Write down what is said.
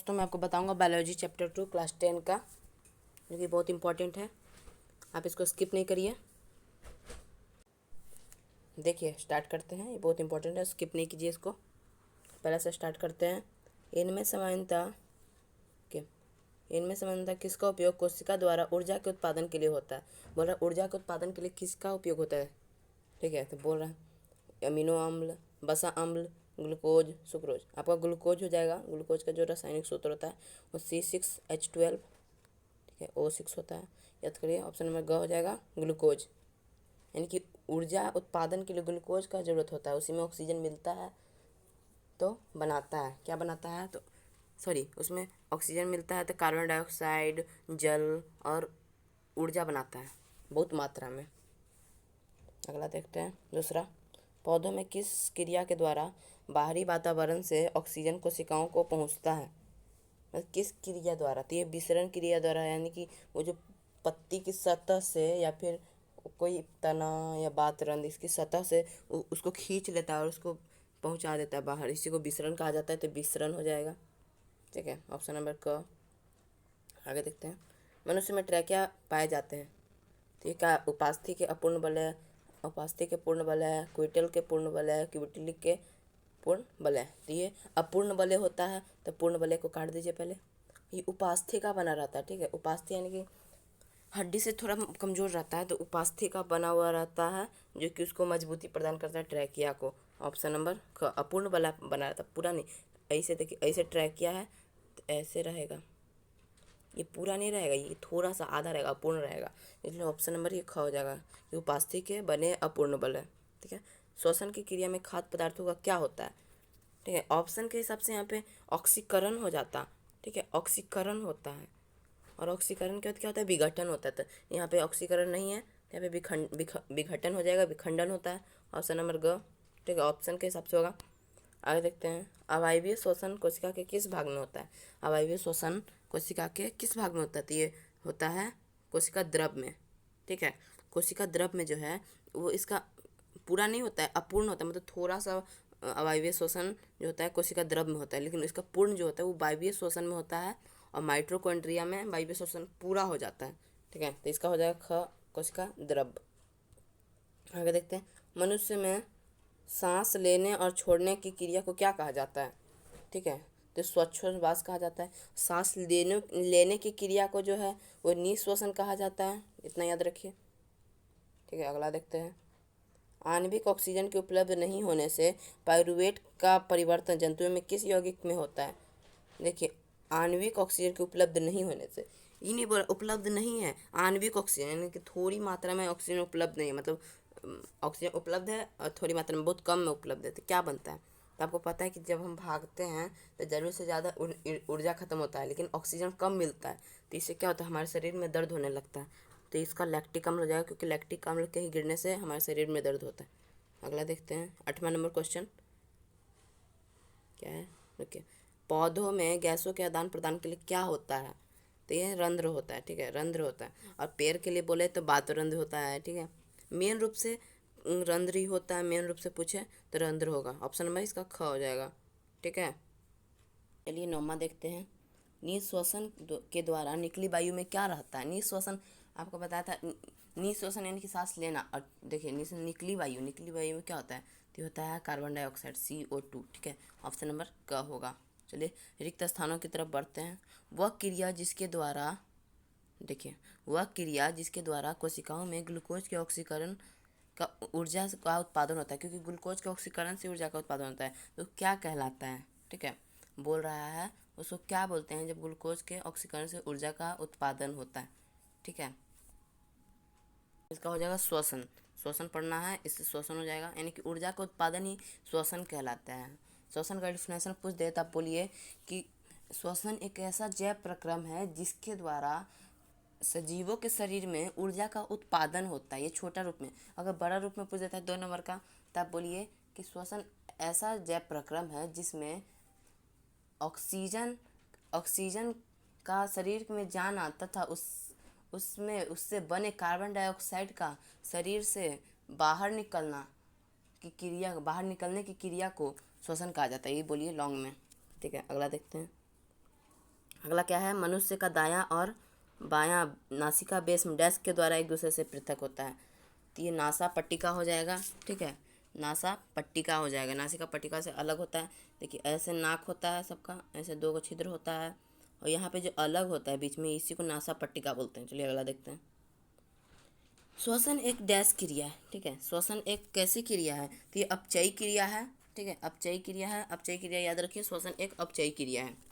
दोस्तों मैं आपको बताऊंगा बायोलॉजी चैप्टर 2 क्लास 10 का, जो कि बहुत इंपॉर्टेंट है। आप इसको स्किप नहीं करिए। देखिए स्टार्ट करते हैं, ये बहुत इंपॉर्टेंट है, स्किप नहीं कीजिए इसको। पहले से स्टार्ट करते हैं। इनमें समानता के इनमें समानता किसका उपयोग कोशिका द्वारा ऊर्जा के उत्पादन के लिए होता है। बोल रहा है ऊर्जा के उत्पादन के लिए किसका उपयोग होता है। ठीक है, तो बोल रहा है अमीनो अम्ल, वसा अम्ल, ग्लूकोज, सुक्रोज। आपका ग्लूकोज हो जाएगा। ग्लूकोज का जो रासायनिक सूत्र होता है वो C6H12, ठीक है, O6 होता है। याद करिए, ऑप्शन नंबर ग हो जाएगा ग्लूकोज। यानी कि ऊर्जा उत्पादन के लिए ग्लूकोज का ज़रूरत होता है, उसी में ऑक्सीजन मिलता है तो बनाता है, क्या बनाता है तो उसमें ऑक्सीजन मिलता है तो कार्बन डाइऑक्साइड, जल और ऊर्जा बनाता है बहुत मात्रा में। अगला देखते हैं दूसरा, पौधों में किस क्रिया के द्वारा बाहरी वातावरण से ऑक्सीजन कोशिकाओं को पहुंचता है। किस क्रिया द्वारा, तो ये विसरण क्रिया द्वारा, यानी कि वो जो पत्ती की सतह से या फिर कोई तना या बातरंद इसकी सतह से उसको खींच लेता है और उसको पहुंचा देता है बाहर, इसी को विसरण कहा जाता है, तो विसरण हो जाएगा। ठीक है, ऑप्शन नंबर क। आगे देखते हैं, मनुष्य में ट्रैकिया पाए जाते हैं, तो ये क्या उपास्थि के अपूर्ण बल है, उपास्थि के पूर्ण बल है, क्विटल के पूर्ण बल है, क्यूबिटलिक के पूर्ण बलय। तो ये अपूर्ण बलय होता है, तो पूर्ण बलय को काट दीजिए पहले। ये उपास्थि का बना रहता है, ठीक है, उपास्थि यानी कि हड्डी से थोड़ा कमज़ोर रहता है, तो उपास्थि का बना हुआ रहता है जो कि उसको मजबूती प्रदान करता है ट्रैकिया को। ऑप्शन नंबर क। अपूर्ण बला बना रहता है, पूरा नहीं। ऐसे देखिए, ऐसे ट्रैकिया है तो ऐसे रहेगा, ये पूरा नहीं रहेगा, ये थोड़ा सा आधा रहेगा, अपूर्ण रहेगा, इसलिए ऑप्शन नंबर ये ख हो जाएगा। ये उपास्थि के बने अपूर्ण बल है। ठीक है, श्वसन की क्रिया में खाद्य पदार्थों का क्या होता है। ठीक है, ऑप्शन के हिसाब से यहाँ पे ऑक्सीकरण हो जाता। ठीक है, ऑक्सीकरण होता है, और ऑक्सीकरण के बाद क्या होता है, विघटन होता है। तो यहाँ पे ऑक्सीकरण नहीं है, यहाँ पे विघटन हो जाएगा, विखंडन होता है। ऑप्शन नंबर ग। ठीक है, ऑप्शन के हिसाब से होगा। आगे देखते हैं, अवायवीय श्वसन कोशिका के किस भाग में होता है। अवायवीय श्वसन कोशिका के किस भाग में होता है, तो ये होता है कोशिका द्रव में। ठीक है, कोशिका द्रव में जो है वो इसका पूरा नहीं होता है, अपूर्ण होता है, मतलब थोड़ा सा अवायवीय श्वसन जो होता है कोशिका द्रव में होता है, लेकिन इसका पूर्ण जो होता है वो वायवीय श्वसन में होता है, और माइटोकॉन्ड्रिया में वायवीय श्वसन पूरा हो जाता है। ठीक है, तो इसका हो जाएगा ख, कोशिका द्रव। आगे देखते हैं, मनुष्य में सांस लेने और छोड़ने की क्रिया को क्या कहा जाता है। ठीक है, तो श्वासोच्छ्वास कहा जाता है। सांस लेने की क्रिया को जो है वो निःश्वसन कहा जाता है, इतना याद रखिए। ठीक है, अगला देखते हैं, आणविक ऑक्सीजन के उपलब्ध नहीं होने से पाइरूवेट का परिवर्तन जंतुओं में किस यौगिक में होता है। देखिए, आणविक ऑक्सीजन के उपलब्ध नहीं होने से, ये नहीं बोला उपलब्ध नहीं है, आणविक ऑक्सीजन यानी कि थोड़ी मात्रा में ऑक्सीजन उपलब्ध नहीं है, मतलब ऑक्सीजन उपलब्ध है और थोड़ी मात्रा में, बहुत कम में उपलब्ध है, तो क्या बनता है। तो आपको पता है कि जब हम भागते हैं तो ज़रूरत से ज़्यादा ऊर्जा खत्म होता है, लेकिन ऑक्सीजन कम मिलता है, तो इससे क्या होता है, हमारे शरीर में दर्द होने लगता है। तो इसका लैक्टिक अम्ल हो जाएगा, क्योंकि लैक्टिक अम्ल के ही गिरने से हमारे शरीर में दर्द होता है। अगला देखते हैं, 8वां नंबर क्वेश्चन क्या है। ओके, पौधों में गैसों के आदान प्रदान के लिए क्या होता है, तो ये रंध्र होता है। ठीक है, रंध्र होता है। और पेड़ के लिए बोले तो बातरंध्र होता है। ठीक है, मेन रूप से रंध्र ही होता है, मेन रूप से पूछे तो रंध्र होगा। ऑप्शन नंबर इसका ख हो जाएगा। ठीक है, चलिए 9वां देखते हैं, निःश्वसन के द्वारा निकली वायु में क्या रहता है। निःश्वसन आपको बताया था, निःश्वसन यानी कि सांस लेना, और देखिए निकली वायु में क्या होता है, तो होता है कार्बन डाइऑक्साइड CO2। ठीक है, ऑप्शन नंबर क होगा। चलिए रिक्त स्थानों की तरफ बढ़ते हैं, वह क्रिया जिसके द्वारा, देखिए वह क्रिया जिसके द्वारा कोशिकाओं में ग्लूकोज के ऑक्सीकरण का ऊर्जा का उत्पादन होता है, क्योंकि ग्लूकोज के ऑक्सीकरण से ऊर्जा का उत्पादन होता है, तो क्या कहलाता है। ठीक है, बोल रहा है उसको क्या बोलते हैं जब ग्लूकोज के ऑक्सीकरण से ऊर्जा का उत्पादन होता है। ठीक है, इसका हो जाएगा श्वसन। श्वसन पढ़ना है, इससे श्वसन हो जाएगा, यानी कि ऊर्जा का उत्पादन ही श्वसन कहलाता है। श्वसन का डिफिनेशन पूछ दे तो आप बोलिए कि श्वसन एक ऐसा जैव प्रक्रम है जिसके द्वारा सजीवों के शरीर में ऊर्जा का उत्पादन होता है। ये छोटा रूप में, अगर बड़ा रूप में पूछ देता है 2 नंबर का, तो आप बोलिए कि श्वसन ऐसा जैव प्रक्रम है जिसमें ऑक्सीजन ऑक्सीजन का शरीर में जाना तथा उससे बने कार्बन डाइऑक्साइड का शरीर से बाहर निकलने की क्रिया को श्वसन कहा जाता है। ये बोलिए लॉन्ग में। ठीक है, अगला देखते हैं, अगला क्या है, मनुष्य का दायां और बायां नासिका बेस डैश के द्वारा एक दूसरे से पृथक होता है। तो ये नासा पट्टिका हो जाएगा, ठीक है, नासा पट्टिका हो जाएगा, नासिका पट्टिका से अलग होता है। देखिए ऐसे नाक होता है सबका, ऐसे दो गो छिद्र होता है, और यहाँ पे जो अलग होता है बीच में, इसी को नासा पट्टिका बोलते हैं। चलिए अगला देखते हैं। श्वसन एक डैश क्रिया है, ठीक है, श्वसन एक कैसी क्रिया है, तो ये अपचयी क्रिया है, ठीक है, अपचयी क्रिया है, अपचयी क्रिया याद रखिए, श्वसन एक अपचयी क्रिया है।